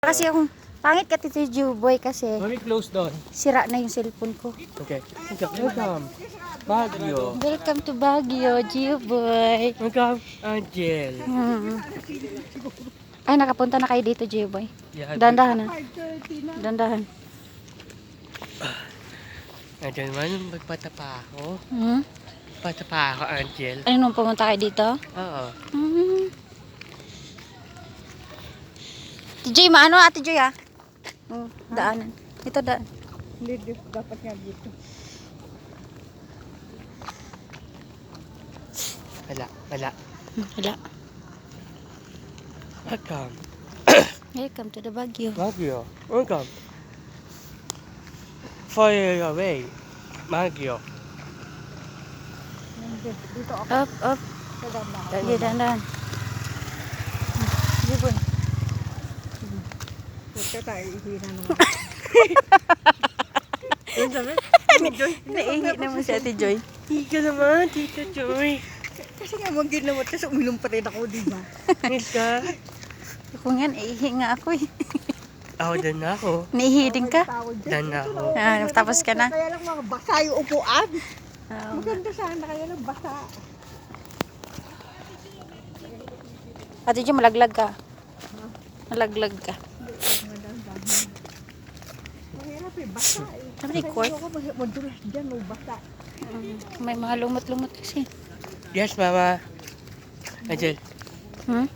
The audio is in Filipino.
Kasi akong pangit ka Tito Juboy kasi Mami, close doon. sira na yung cellphone ko. Okay. Welcome. Baguio. Welcome to Baguio, Juboy. Welcome, Angel. Ay, nakapunta na kayo dito, Juboy. Yeah, Dandahan na. Dandahan. Angel man, magpatapa ako. Hmm? Patapa ako, Angel. Ano nung pumunta kayo dito? Oo. Hmm. Ate Joy, maano Ate Joy ah? Daanan. Ito daan. Hindi, dapat nga dito. Wala. Wala. Welcome. Welcome to the Baguio. Baguio. Welcome. Fire away. Baguio. Dito ako Up. sa danda. Sige, dandahan. Juboy. Puta tayo, ihina naman. Ano sabi? Joy? Naihi naman si Ate Joy. Higa naman, Tita Joy. Kasi nga mong ginamot, kasi uminom pa rin ako, di ba? Higa. Ako nga, naihi nga ako eh. Ako din na ako. Naihi din ka? Tawag dyan. Dan na ako. Ah, tapos ka na? Kaya lang mga basa yung upuan. Oo. Maganda sana, kaya lang basa. Ate Joy, malaglag ka. Malaglag ka. Mahirap eh, basa eh. Ano record? Kasi ako madulas dyan, no, basa. May mga lumot-lumot kasi. Yes, Mama. Angel. Hmm?